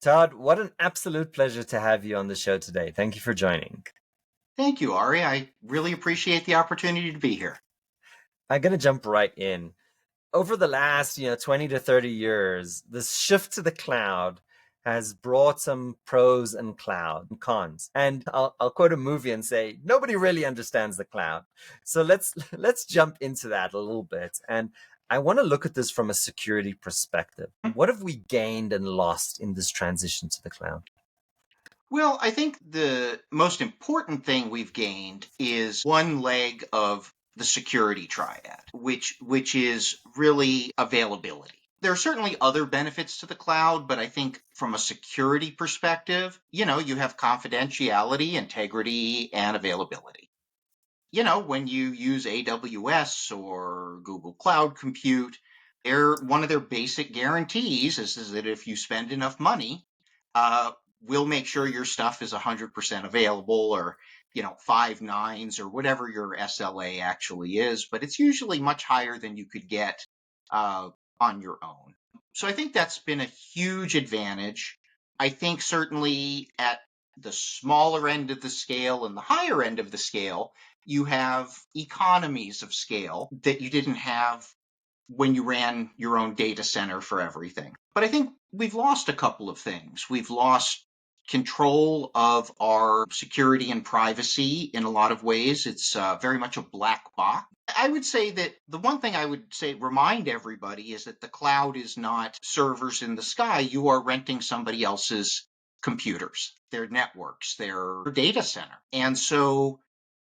Todd, what an absolute pleasure to have you on the show today. Thank you for joining. Thank you, Ari. I really appreciate the opportunity to be here. I'm going to jump right in. Over the last, 20 to 30 years, this shift to the cloud has brought some pros and cons. And I'll quote a movie and say, nobody really understands the cloud. So let's jump into that a little bit. And I want to look at this from a security perspective. What have we gained and lost in this transition to the cloud? Well, I think the most important thing we've gained is one leg of the security triad, which is really availability. There are certainly other benefits to the cloud, but I think from a security perspective, you have confidentiality, integrity, and availability. When you use AWS or Google Cloud Compute, one of their basic guarantees is that if you spend enough money, uh, we'll make sure your stuff is 100% available, or 5 nines or whatever your SLA actually is. But it's usually much higher than you could get uh, on your own. So I think that's been a huge advantage. I think certainly at the smaller end of the scale and the higher end of the scale, you have economies of scale that you didn't have when you ran your own data center for everything. But I think we've lost a couple of things. We've lost control of our security and privacy in a lot of ways. It's very much a black box. I would say that the one thing I would say, remind everybody, is that the cloud is not servers in the sky. You are renting somebody else's computers, their networks, their data center. And so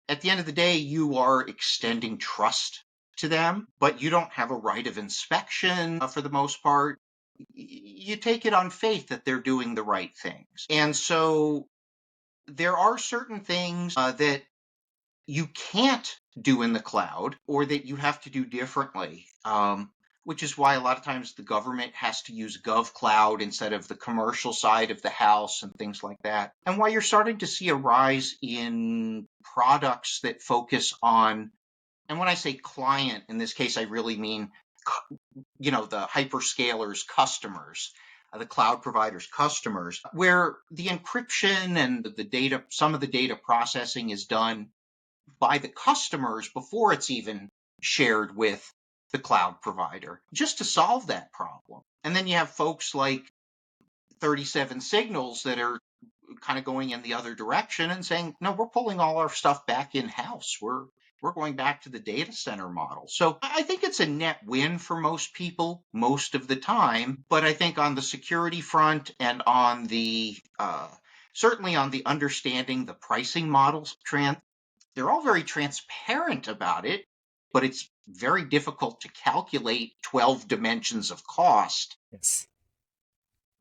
at the end of the day, you are extending trust to them, but you don't have a right of inspection for the most part. You take it on faith that they're doing the right things. And so there are certain things that you can't do in the cloud or that you have to do differently. Which is why a lot of times the government has to use GovCloud instead of the commercial side of the house and things like that. And why you're starting to see a rise in products that focus on, and when I say client, in this case, I really mean, the hyperscalers customers, the cloud providers customers, where the encryption and the data, some of the data processing is done by the customers before it's even shared with the cloud provider, just to solve that problem. And then you have folks like 37 Signals that are kind of going in the other direction and saying, no, we're pulling all our stuff back in house. We're going back to the data center model. So I think it's a net win for most people most of the time. But I think on the security front and on the certainly on the understanding the pricing models, they're all very transparent about it, but it's very difficult to calculate 12 dimensions of cost Yes.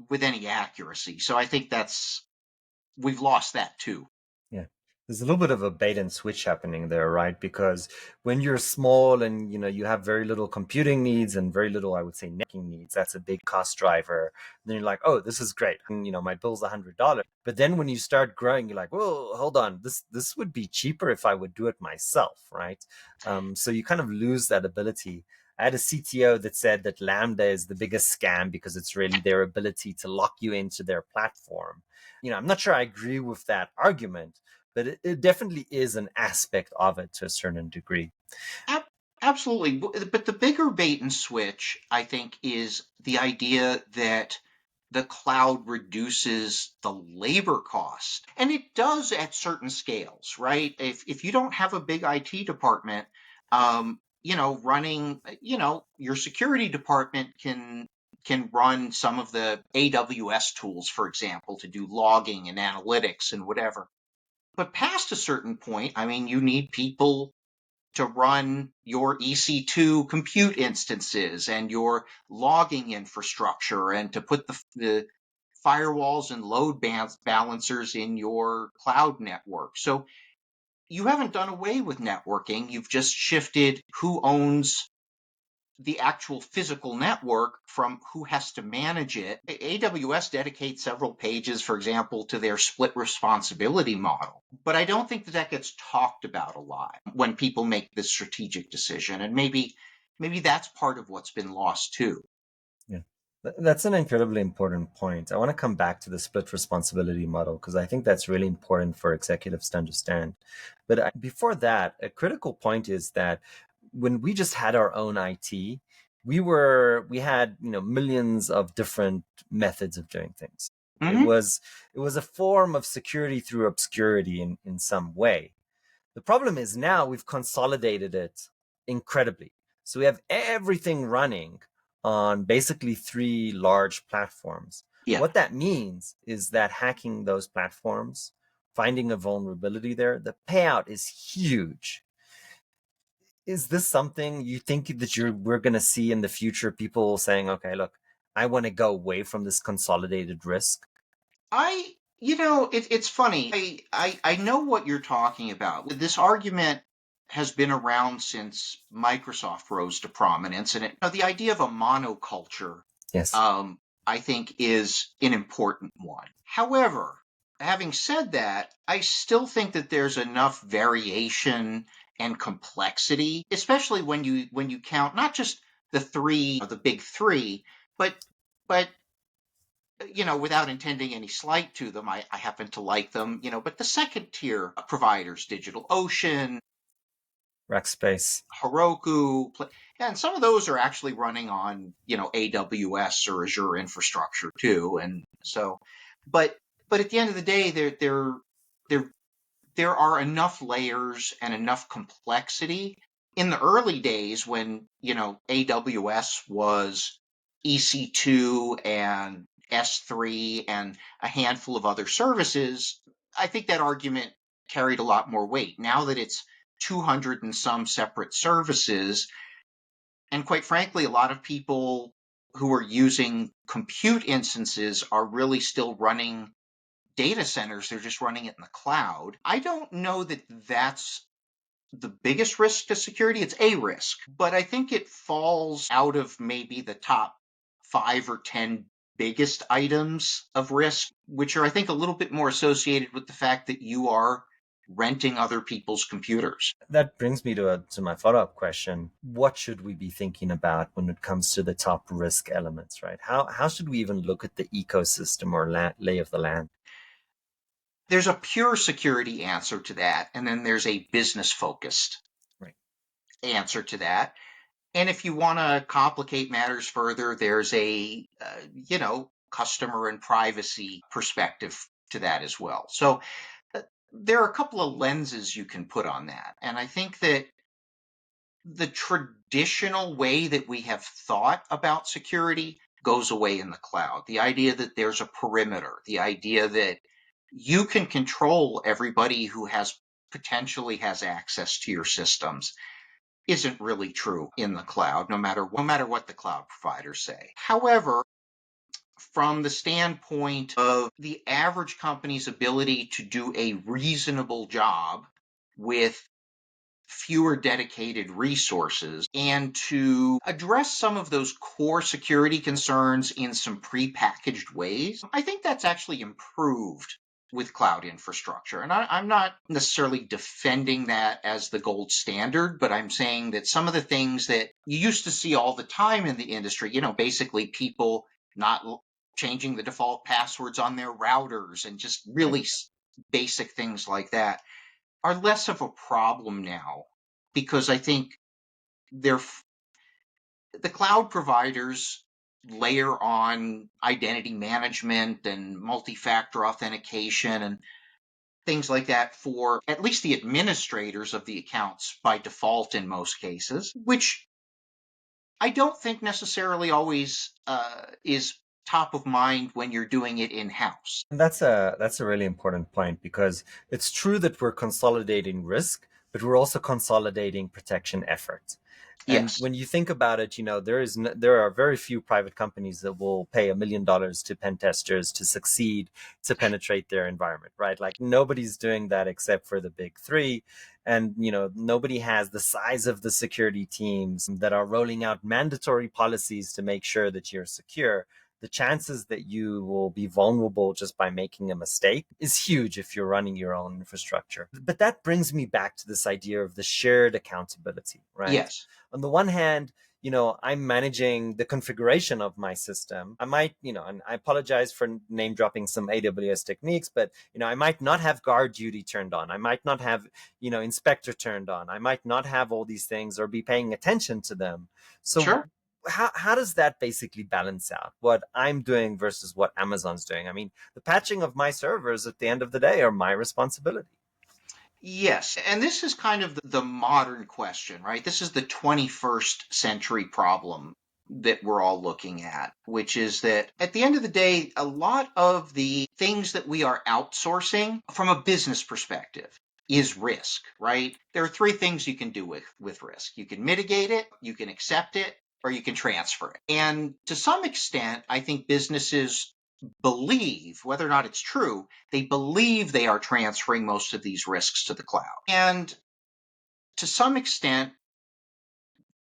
with any accuracy. So I think we've lost that too. Yeah. There's a little bit of a bait and switch happening there, right? Because when you're small and you have very little computing needs and very little, I would say, networking needs, that's a big cost driver. Then you're like, oh, this is great. And my bill's $100. But then when you start growing, you're like, well, hold on, this would be cheaper if I would do it myself, right? So you kind of lose that ability. I had a CTO that said that Lambda is the biggest scam because it's really their ability to lock you into their platform. I'm not sure I agree with that argument, but it definitely is an aspect of it to a certain degree. Ab- Absolutely. But the bigger bait and switch, I think, is the idea that the cloud reduces the labor cost. And it does at certain scales, right? If you don't have a big IT department, running, your security department can run some of the AWS tools, for example, to do logging and analytics and whatever. But past a certain point, I mean, you need people to run your EC2 compute instances and your logging infrastructure and to put the firewalls and load balancers in your cloud network. So you haven't done away with networking. You've just shifted who owns the actual physical network from who has to manage it. AWS dedicates several pages, for example, to their split responsibility model. But I don't think that gets talked about a lot when people make this strategic decision. And maybe that's part of what's been lost too. Yeah. That's an incredibly important point. I want to come back to the split responsibility model because I think that's really important for executives to understand. But before that, a critical point is that when we just had our own IT, we had, millions of different methods of doing things. It Hmm. was it was a form of security through obscurity in some way. The problem is now we've consolidated it incredibly. So we have everything running on basically three large platforms. Yeah. What that means is that hacking those platforms, finding a vulnerability there, the payout is huge. Is this something you think that we're going to see in the future? People saying, "Okay, look, I want to go away from this consolidated risk." It's funny. I know what you're talking about. This argument has been around since Microsoft rose to prominence, and the idea of a monoculture, Yes, um, I think, is an important one. However, having said that, I still think that there's enough variation and complexity, especially when you count not just the big three, but but without intending any slight to them, I happen to like them, but the second tier providers, DigitalOcean, Rackspace. Heroku, and some of those are actually running on, AWS or Azure infrastructure too. And so, but, but at the end of the day, there there are enough layers and enough complexity. In the early days when, AWS was EC2 and S3 and a handful of other services, I think that argument carried a lot more weight. Now that it's 200 and some separate services, and quite frankly, a lot of people who are using compute instances are really still running data centers. They're just running it in the cloud. I don't know that that's the biggest risk to security. It's a risk, but I think it falls out of maybe the top 5 or 10 biggest items of risk, which are, I think, a little bit more associated with the fact that you are renting other people's computers. That brings me to my follow-up question. What should we be thinking about when it comes to the top risk elements, right? How should we even look at the ecosystem or lay of the land? There's a pure security answer to that, and then there's a business focused Right. answer to that. And if you want to complicate matters further, there's a, customer and privacy perspective to that as well. So there are a couple of lenses you can put on that. And I think that the traditional way that we have thought about security goes away in the cloud. The idea that there's a perimeter, the idea that you can control everybody who potentially has access to your systems isn't really true in the cloud, no matter what the cloud providers say. However, from the standpoint of the average company's ability to do a reasonable job with fewer dedicated resources and to address some of those core security concerns in some prepackaged ways, I think that's actually improved with cloud infrastructure. And I'm not necessarily defending that as the gold standard, but I'm saying that some of the things that you used to see all the time in the industry, basically people not changing the default passwords on their routers and just Right. really basic things like that are less of a problem now because I think they're the cloud providers layer on identity management and multi-factor authentication and things like that for at least the administrators of the accounts by default in most cases, which I don't think necessarily always is top of mind when you're doing it in house. And that's a really important point because it's true that we're consolidating risk, but we're also consolidating protection efforts. And Yes. when you think about it, there are very few private companies that will pay $1 million to pen testers to succeed to penetrate their environment, right? Like nobody's doing that except for the big three, and nobody has the size of the security teams that are rolling out mandatory policies to make sure that you're secure. The chances that you will be vulnerable just by making a mistake is huge if you're running your own infrastructure. But that brings me back to this idea of the shared accountability, right? Yes. On the one hand, I'm managing the configuration of my system. I might, and I apologize for name dropping some AWS techniques, but, I might not have guard duty turned on. I might not have, inspector turned on. I might not have all these things or be paying attention to them. So Sure. how does that basically balance out what I'm doing versus what Amazon's doing? I mean, the patching of my servers at the end of the day are my responsibility. Yes, and this is kind of the modern question, right? This is the 21st century problem that we're all looking at, which is that at the end of the day, a lot of the things that we are outsourcing from a business perspective is risk, right? There are three things you can do with risk. You can mitigate it, you can accept it, or you can transfer it. And to some extent, I think businesses believe, whether or not it's true, they believe they are transferring most of these risks to the cloud. And to some extent,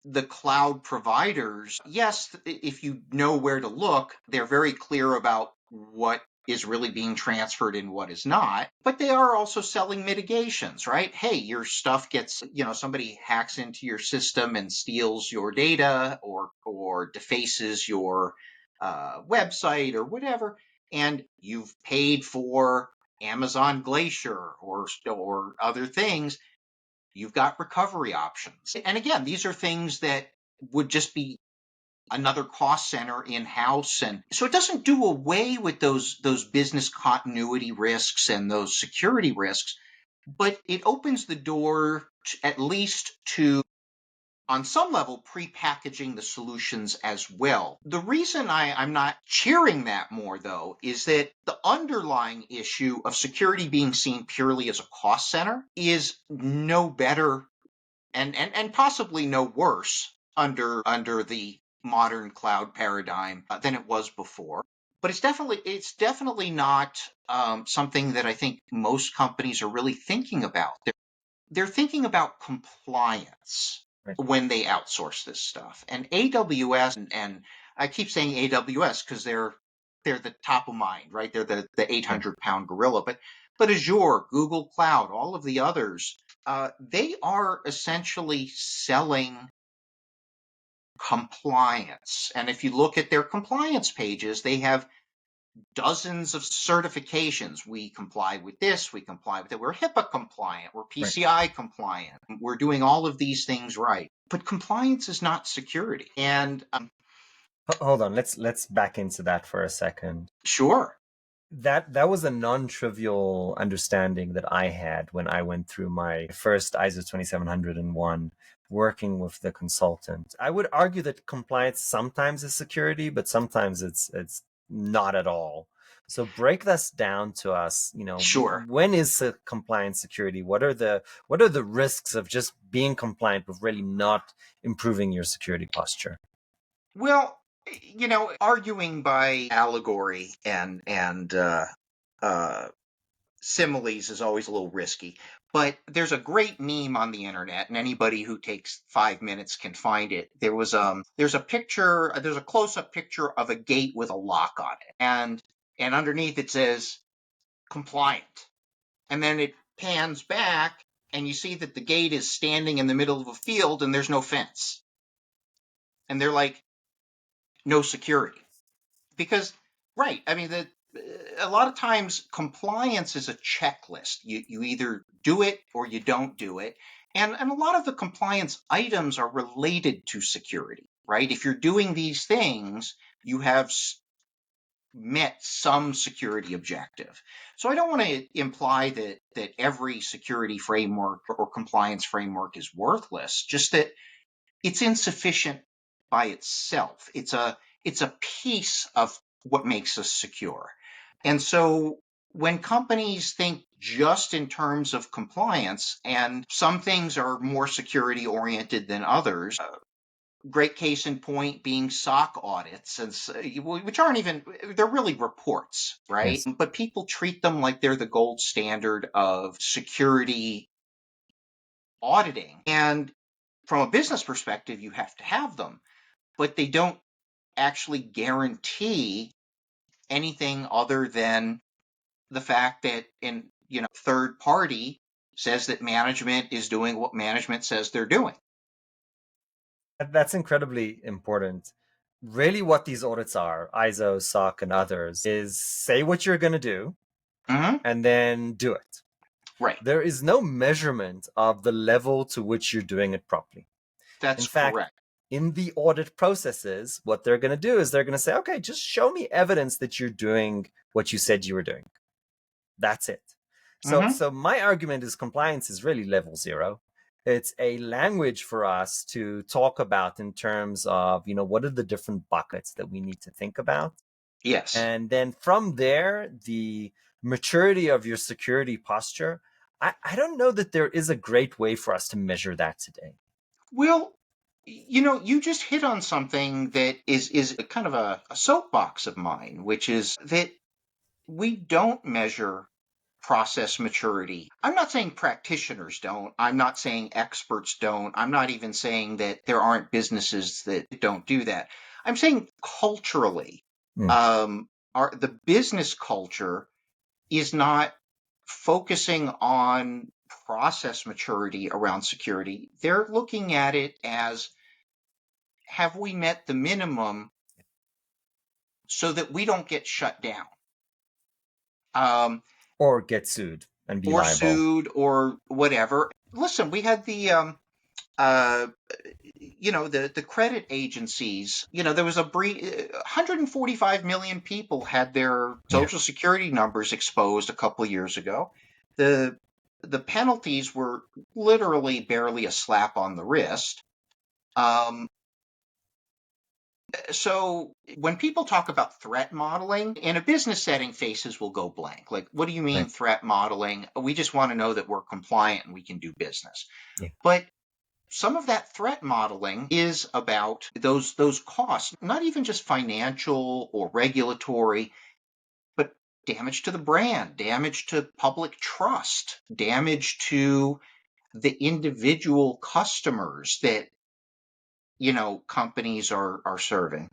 the cloud providers, yes, if you know where to look, they're very clear about what is really being transferred and what is not, but they are also selling mitigations, right? Hey, your stuff gets, somebody hacks into your system and steals your data or defaces your website or whatever, and you've paid for Amazon Glacier or other things. You've got recovery options. And again, these are things that would just be another cost center in-house. And so it doesn't do away with those business continuity risks and those security risks, but it opens the door at least to, on some level, pre-packaging the solutions as well. The reason I'm not cheering that more, though, is that the underlying issue of security being seen purely as a cost center is no better and possibly no worse under the modern cloud paradigm than it was before. But it's definitely not something that I think most companies are really thinking about. They're thinking about compliance Right. when they outsource this stuff. And AWS and I keep saying AWS because they're the top of mind, right? They're the Yeah. 800-pound gorilla. But Azure, Google Cloud, all of the others, they are essentially selling compliance. And if you look at their compliance pages, they have dozens of certifications. We comply with this, we comply with it. We're HIPAA compliant, we're Right. PCI compliant, we're doing all of these things right. But compliance is not security. And Hold on. Let's back into that for a second. sure, That was a non-trivial understanding that I had when I went through my first ISO 27001 working with the consultant. I would argue that compliance sometimes is security, but sometimes it's not at all. So break this down to us, sure. when is compliance security? What are the risks of just being compliant but really not improving your security posture? Well, arguing by allegory and similes is always a little risky. But there's a great meme on the internet, and anybody who takes 5 minutes can find it. There's a picture, there's a close-up picture of a gate with a lock on it, and underneath it says compliant. And then it pans back, and you see that the gate is standing in the middle of a field, and there's no fence. And they're like, no security. Because right, I mean, a lot of times compliance is a checklist. You either do it or you don't do it, and a lot of the compliance items are related to security, right? If you're doing these things, you have met some security objective. So I don't want to imply that every security framework or compliance framework is worthless, just that it's insufficient by itself. It's a piece of what makes us secure. And so when companies think just in terms of compliance, and some things are more security oriented than others, great case in point being SOC audits, which aren't even, they're really reports, right? Yes. But people treat them like they're the gold standard of security auditing. And from a business perspective, you have to have them, but they don't actually guarantee anything other than the fact that third party says that management is doing what management says they're doing. That's incredibly important. Really, what these audits are, ISO, SOC, and others, is say what you're going to do Hmm. and then do it. Right. There is no measurement of the level to which you're doing it properly. In That's fact, correct. in the audit processes, what they're going to do is they're going to say, okay, just show me evidence that you're doing what you said you were doing. That's it. So, Hmm. so my argument is compliance is really level zero. It's a language for us to talk about in terms of, what are the different buckets that we need to think about. Yes. And then from there, the maturity of your security posture, I don't know that there is a great way for us to measure that today. Well, you just hit on something that is a kind of a soapbox of mine, which is that we don't measure process maturity. I'm not saying practitioners don't. I'm not saying experts don't. I'm not even saying that there aren't businesses that don't do that. I'm saying culturally, Mm. the business culture is not focusing on process maturity around security. They're looking at it as, have we met the minimum so that we don't get shut down? Um, Or get sued and be or liable. sued or whatever. Listen, we had uh, the credit agencies. There was 145 million people had their Yeah. social security numbers exposed a couple years ago. The the penalties were literally barely a slap on the wrist. Um, so when people talk about threat modeling in a business setting, faces will go blank. Like, what do you mean Right. threat modeling? We just want to know that we're compliant and we can do business. Yeah. But some of that threat modeling is about those costs, not even just financial or regulatory, but damage to the brand, damage to public trust, damage to the individual customers that companies are serving.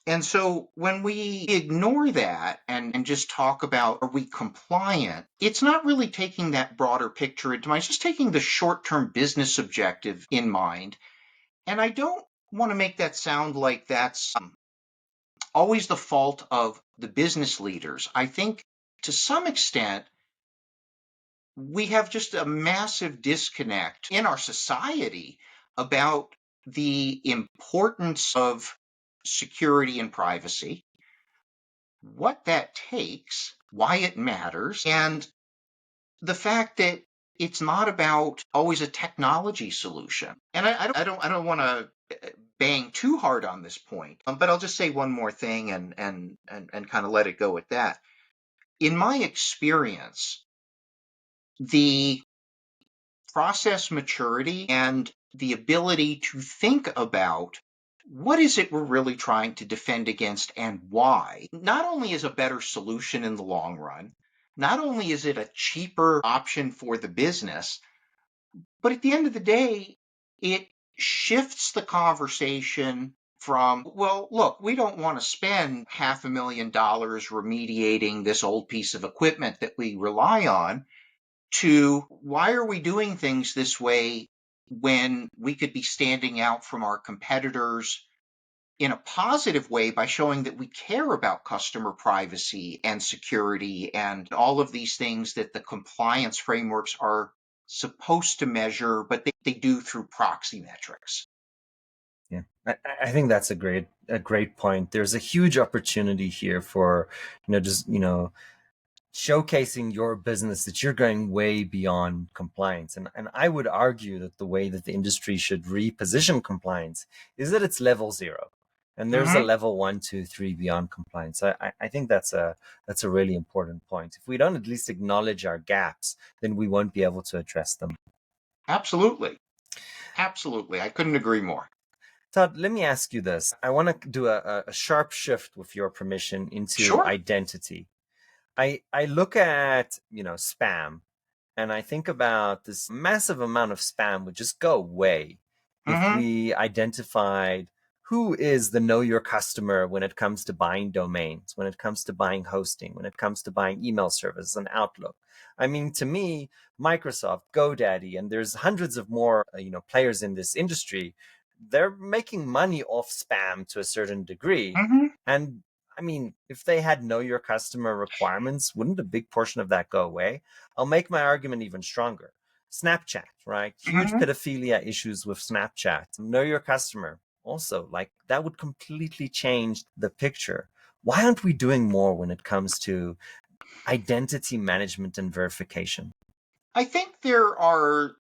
And so when we ignore that and just talk about, are we compliant, it's not really taking that broader picture into mind. It's just taking the short term business objective in mind. And I don't want to make that sound like that's always the fault of the business leaders. I think to some extent, we have just a massive disconnect in our society about the importance of security and privacy, what that takes, why it matters, and the fact that it's not about always a technology solution. And I don't want to bang too hard on this point, but I'll just say one more thing and kind of let it go at that. In my experience, the process maturity and the ability to think about what is it we're really trying to defend against and why, not only is a better solution in the long run, not only is it a cheaper option for the business, but at the end of the day, it shifts the conversation from, well, look, we don't want to spend $500,000 remediating this old piece of equipment that we rely on, to why are we doing things this way when we could be standing out from our competitors in a positive way by showing that we care about customer privacy and security and all of these things that the compliance frameworks are supposed to measure, but they do through proxy metrics. Yeah, I think that's a great point. There's a huge opportunity here for, just showcasing your business that you're going way beyond compliance. And I would argue that the way that the industry should reposition compliance is that it's level zero. And there's a Mm-hmm. level one, two, three beyond compliance. I think that's a really important point. If we don't at least acknowledge our gaps, then we won't be able to address them. Absolutely. Absolutely. I couldn't agree more. Todd, let me ask you this. I want to do a sharp shift with your permission into Sure. identity. I look at, spam, and I think about this massive amount of spam would just go away if Mm-hmm. we identified who is the know your customer when it comes to buying domains, when it comes to buying hosting, when it comes to buying email services and Outlook. I mean, to me, Microsoft, GoDaddy, and there's hundreds of more, players in this industry they're making money off spam to a certain degree. Hmm. And I mean, if they had know your customer requirements, wouldn't a big portion of that go away? I'll make my argument even stronger. Snapchat, right? Huge Hmm. pedophilia issues with Snapchat. Know your customer. Also, like that would completely change the picture. Why aren't we doing more when it comes to identity management and verification? I think there are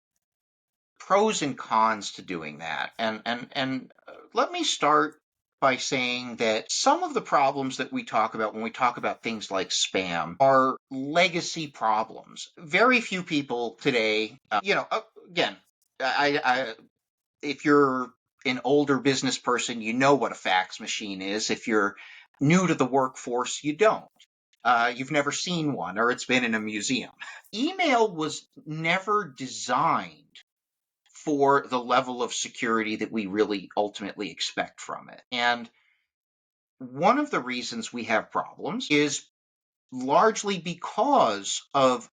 pros and cons to doing that. And let me start by saying that some of the problems that we talk about when we talk about things like spam are legacy problems. Very few people today, again, I if you're an older business person, you know what a fax machine is. If you're new to the workforce, you don't. You've never seen one, or it's been in a museum. Email was never designed for the level of security that we really ultimately expect from it. And one of the reasons we have problems is largely because of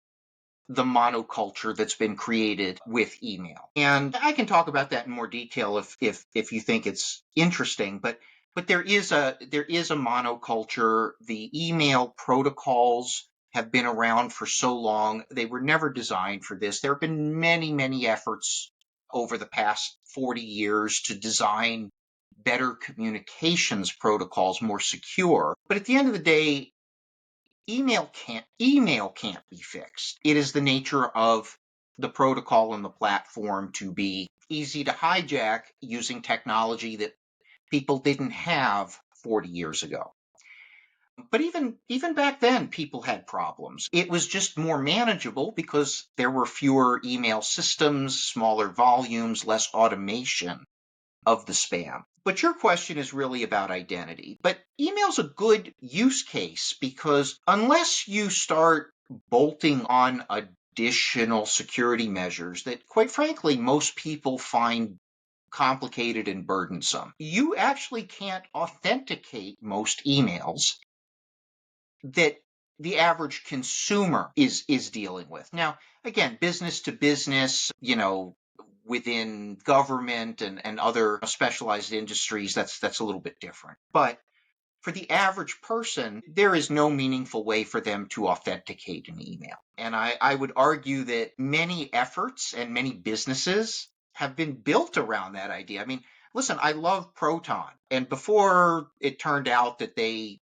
the monoculture that's been created with email. And I can talk about that in more detail if you think it's interesting, but there is a monoculture. The email protocols have been around for so long. They were never designed for this. There have been many, many efforts over the past 40 years to design better communications protocols, more secure. But at the end of the day, email can't be fixed. It is the nature of the protocol and the platform to be easy to hijack using technology that people didn't have 40 years ago. But even back then, people had problems. It was just more manageable because there were fewer email systems, smaller volumes, less automation of the spam. But your question is really about identity. But email's a good use case because unless you start bolting on additional security measures that, quite frankly, most people find complicated and burdensome, you actually can't authenticate most emails that the average consumer is dealing with. Now, again, business to business, within government and other specialized industries, that's a little bit different. But for the average person, there is no meaningful way for them to authenticate an email. And I would argue that many efforts and many businesses have been built around that idea. I mean, listen, I love Proton. And before it turned out that they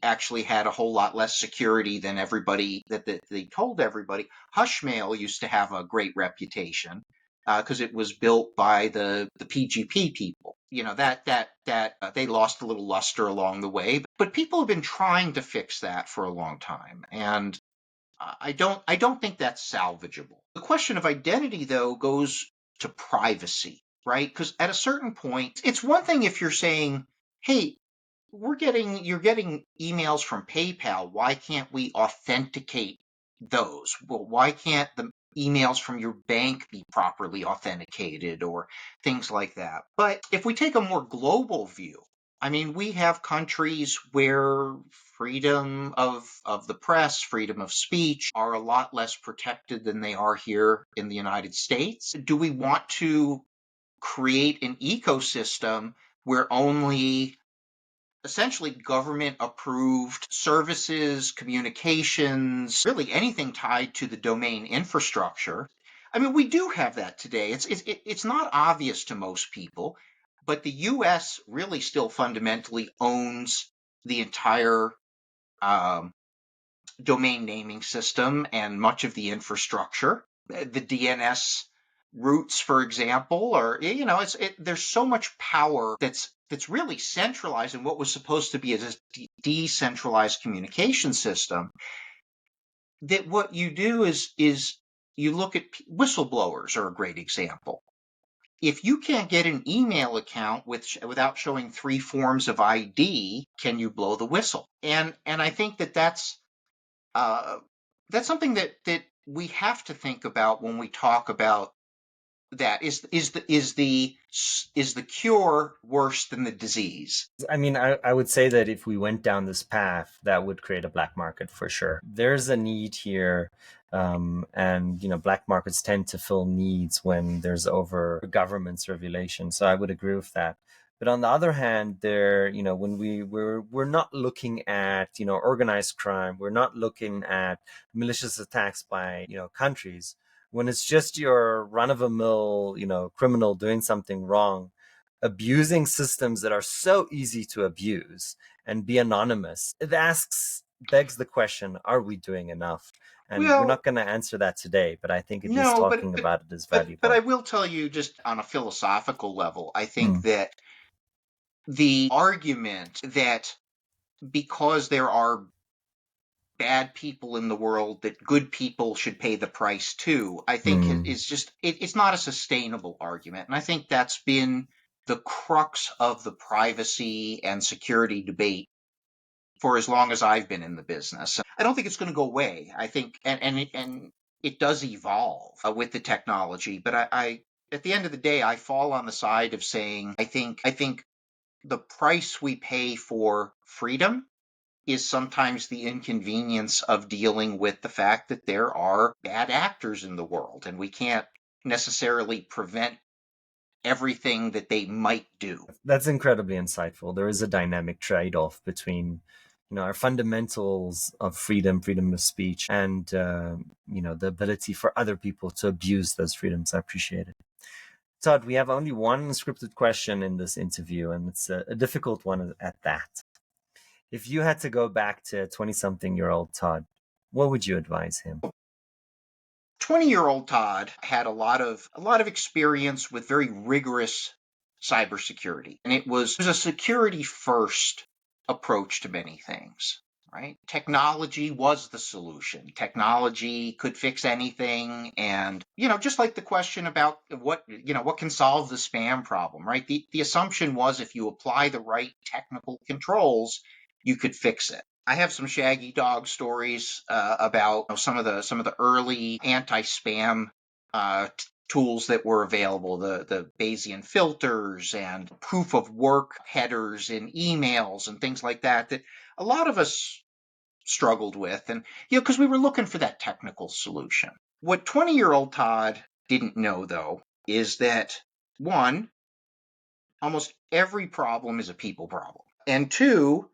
actually had a whole lot less security than everybody that they told everybody, Hushmail used to have a great reputation because it was built by the PGP people. That they lost a little luster along the way, but people have been trying to fix that for a long time, and I don't think that's salvageable. The question of identity, though, goes to privacy, right? Because at a certain point, it's one thing if you're saying, "Hey, you're getting emails from PayPal. Why can't we authenticate those? Well, why can't the emails from your bank be properly authenticated or things like that?" But if we take a more global view, I mean, we have countries where freedom of the press, freedom of speech are a lot less protected than they are here in the United States. Do we want to create an ecosystem where only essentially government approved services, communications, really anything tied to the domain infrastructure? I mean, we do have that today. It's not obvious to most people, but the US really still fundamentally owns the entire um, domain naming system and much of the infrastructure. The DNS routes, for example, or there's so much power that's really centralized in what was supposed to be a decentralized communication system. That what you do is you look at whistleblowers are a great example. If you can't get an email account without showing three forms of ID, can you blow the whistle? And I think uh, that's something that we have to think about when we talk about that. Is the cure worse than the disease? I mean, I would say that if we went down this path, that would create a black market for sure. There's a need here And black markets tend to fill needs when there's over government's regulation. So I would agree with that. But on the other hand, when we're not looking at organized crime, we're not looking at malicious attacks by countries. When it's just your run of a mill criminal doing something wrong, abusing systems that are so easy to abuse and be anonymous, it begs the question: are we doing enough? And we're Well, not going to answer that today, but I think at least no, talking about it is but I valuable. will tell you, just on a philosophical level, I think Mm, that the argument that because there are bad people in the world that good people should pay the price too, I think mm. is just it's not a sustainable argument. And I think that's been the crux of the privacy and security debate for as long as I've been in the business. I don't think it's going to go away. I think and it does evolve with the technology, but I at the end of the day I fall on the side of saying I think the price we pay for freedom is sometimes the inconvenience of dealing with the fact that there are bad actors in the world and we can't necessarily prevent everything that they might do. That's incredibly insightful. There is a dynamic trade-off between, our fundamentals of freedom of speech, and the ability for other people to abuse those freedoms. I appreciate it. Todd, we have only one scripted question in this interview, and it's a difficult one at that. If you had to go back to 20-something-year-old Todd, what would you advise him? 20-year-old Todd had a lot of experience with very rigorous cybersecurity, and it was a security first approach to many things. Right? Technology was the solution. Technology could fix anything, and just like the question about what can solve the spam problem, right? The assumption was if you apply the right technical controls, you could fix it. I have some shaggy dog stories about some of the early anti-spam tools that were available, the Bayesian filters and proof of work headers in emails and things like that that a lot of us struggled with, and because we were looking for that technical solution. What 20-year-old Todd didn't know though is that one, almost every problem is a people problem, and two,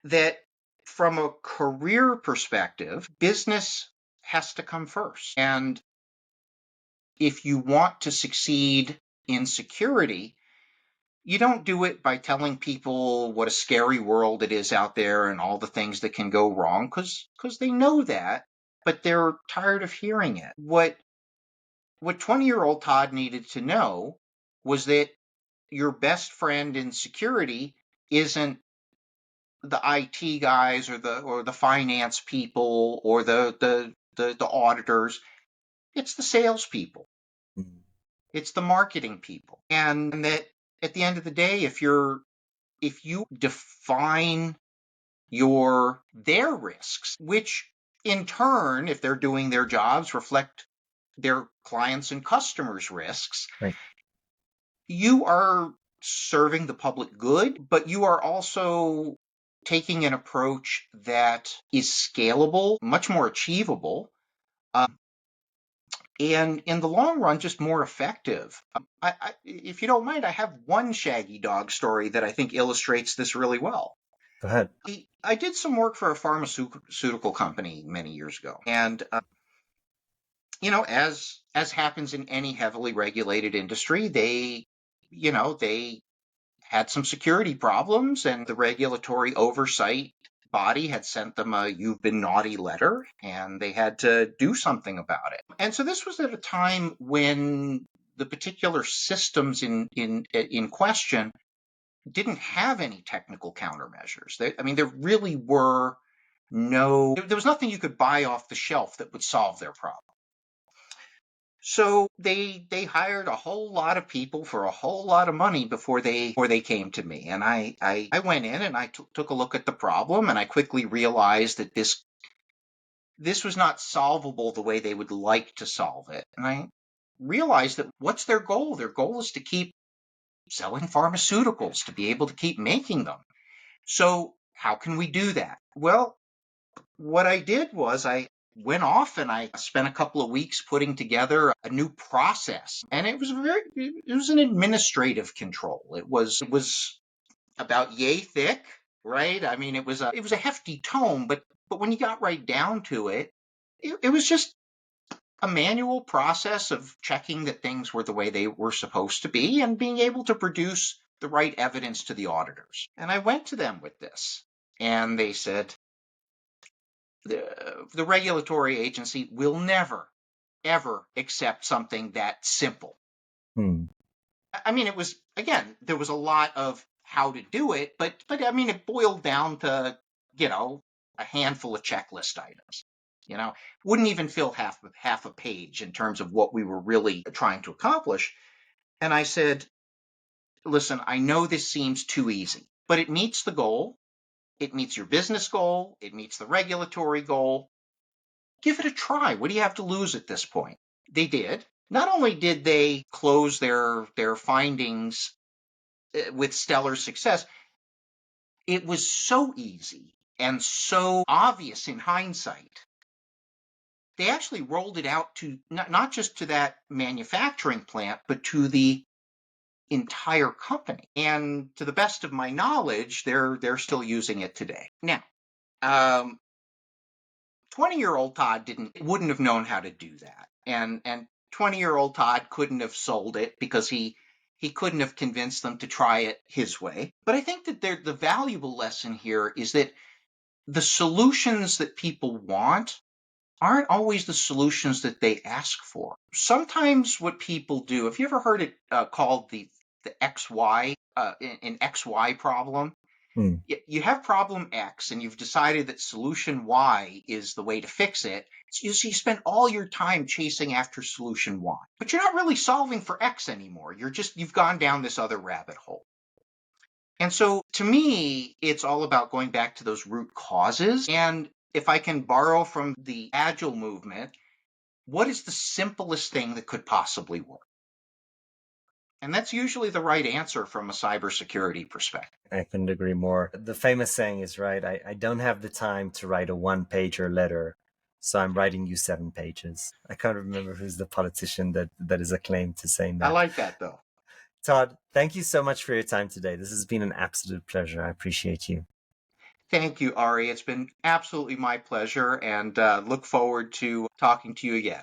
that from a career perspective, business has to come first. And if you want to succeed in security, you don't do it by telling people what a scary world it is out there and all the things that can go wrong, because they know that, but they're tired of hearing it. What 20-year-old Todd needed to know was that your best friend in security isn't the IT guys or the finance people or the auditors. It's the salespeople. Mm, It's the marketing people. And that at the end of the day, if you define their risks, which in turn, if they're doing their jobs, reflect their clients and customers' risks, right. you are serving the public good, but you are also taking an approach that is scalable, much more achievable, and in the long run, just more effective. If you don't mind, I have one shaggy dog story that I think illustrates this really well. Go ahead. I did some work for a pharmaceutical company many years ago, and as happens in any heavily regulated industry, they had some security problems, and the regulatory oversight body had sent them a "you've been naughty" letter, and they had to do something about it. And so this was at a time when the particular systems in question didn't have any technical countermeasures. I mean, there really were there was nothing you could buy off the shelf that would solve their problem. So they hired a whole lot of people for a whole lot of money before they came to me, and I went in and I took a look at the problem, and I quickly realized that this was not solvable the way they would like to solve it. And I realized that what's their goal? Their goal is to keep selling pharmaceuticals, to be able to keep making them. So how can we do that? Well, what I did was went off and I spent a couple of weeks putting together a new process. And it was an administrative control. It was about yay thick, right? I mean, it was a hefty tome, but when you got right down to it, it was just a manual process of checking that things were the way they were supposed to be and being able to produce the right evidence to the auditors. And I went to them with this, and they said, the regulatory agency will never, ever accept something that simple. Hmm. I mean, it was, again, there was a lot of how to do it, but I mean, it boiled down to, you know, a handful of checklist items. You know, wouldn't even fill half a page in terms of what we were really trying to accomplish. And I said, listen, I know this seems too easy, but it meets the goal. It meets your business goal. It meets the regulatory goal. Give it a try. What do you have to lose at this point? They did. Not only did they close their findings with stellar success, it was so easy and so obvious in hindsight. They actually rolled it out to not just to that manufacturing plant, but to the entire company. And to the best of my knowledge, they're still using it today. Now, 20-year-old Todd wouldn't have known how to do that. And 20-year-old Todd couldn't have sold it because he couldn't have convinced them to try it his way. But I think that the valuable lesson here is that the solutions that people want aren't always the solutions that they ask for. Sometimes what people do, have you ever heard it called the XY, an XY problem? Hmm. You have problem X and you've decided that solution Y is the way to fix it. So you spend all your time chasing after solution Y, but you're not really solving for X anymore. You've gone down this other rabbit hole. And so to me, it's all about going back to those root causes. And if I can borrow from the agile movement, what is the simplest thing that could possibly work? And that's usually the right answer from a cybersecurity perspective. I couldn't agree more. The famous saying is right. I don't have the time to write a one-pager letter, so I'm writing you 7 pages. I can't remember who's the politician that is acclaimed to saying I that. like that though. Todd, thank you so much for your time today. This has been an absolute pleasure. I appreciate you. Thank you, Ari. It's been absolutely my pleasure, and look forward to talking to you again.